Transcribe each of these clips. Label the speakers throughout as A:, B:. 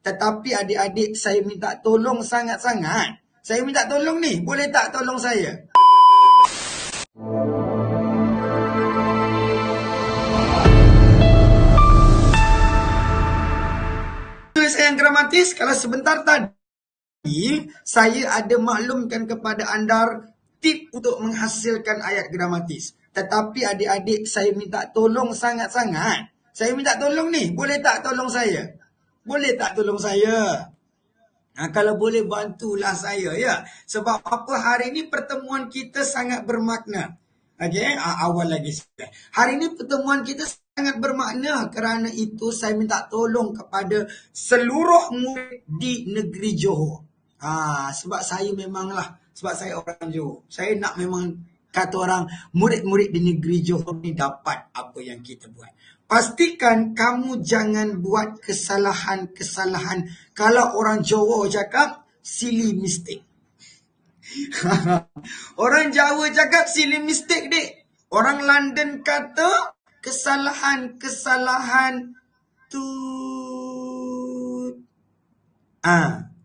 A: Tetapi adik-adik, saya minta tolong sangat-sangat. Saya minta tolong ni, boleh tak tolong saya? Tulis yang gramatis, kalau sebentar tadi, saya ada maklumkan kepada anda tip untuk menghasilkan ayat gramatis. Tetapi adik-adik, saya minta tolong sangat-sangat. Saya minta tolong ni, boleh tak tolong saya? Boleh tak tolong saya? Kalau boleh bantulah saya ya. Sebab apa, hari ini pertemuan kita sangat bermakna. Okey, awal lagi sudah. Hari ini pertemuan kita sangat bermakna. Kerana itu saya minta tolong kepada seluruh murid di negeri Johor. Sebab saya saya orang Johor. Saya nak memang kata orang murid-murid di negeri Johor ni dapat apa yang kita buat. Pastikan kamu jangan buat kesalahan-kesalahan. Kalau orang Jawa cakap, silly mistake. Orang Jawa cakap silly mistake, dek. Orang London kata kesalahan-kesalahan tu.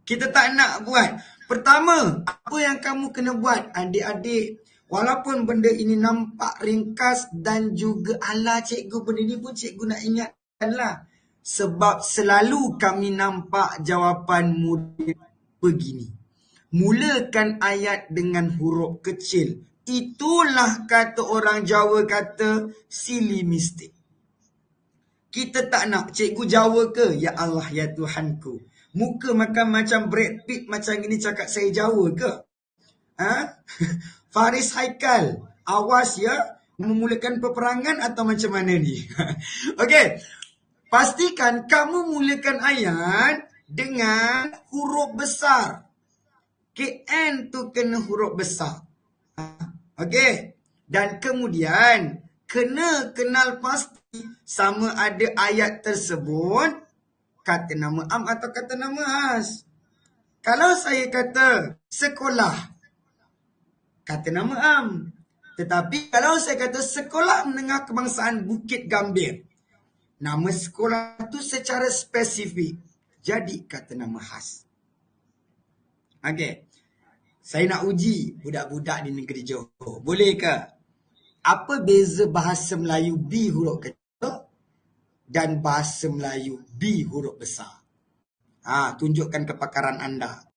A: Kita tak nak buat. Pertama, apa yang kamu kena buat, adik-adik? Walaupun benda ini nampak ringkas dan juga ala cikgu, benda ini pun cikgu nak ingatkanlah. Sebab selalu kami nampak jawapan murid begini. Mulakan ayat dengan huruf kecil. Itulah kata orang Jawa kata silly mistake. Kita tak nak cikgu Jawa ke? Ya Allah, ya Tuhanku. Muka makan macam Brad Pitt macam ini cakap saya Jawa ke? Faris Haikal, awas ya, memulakan peperangan atau macam mana ni? Okey, pastikan kamu mulakan ayat dengan huruf besar. KN tu kena huruf besar. Okey, dan kemudian kena kenal pasti sama ada ayat tersebut kata nama am atau kata nama khas. Kalau saya kata sekolah, kata nama am. Tetapi kalau saya kata Sekolah Menengah Kebangsaan Bukit Gambir, nama sekolah tu secara spesifik, jadi kata nama khas. Okey. Saya nak uji budak-budak di negeri Johor. Boleh ke? Apa beza bahasa Melayu B huruf kecil dan bahasa Melayu B huruf besar? Tunjukkan kepakaran anda.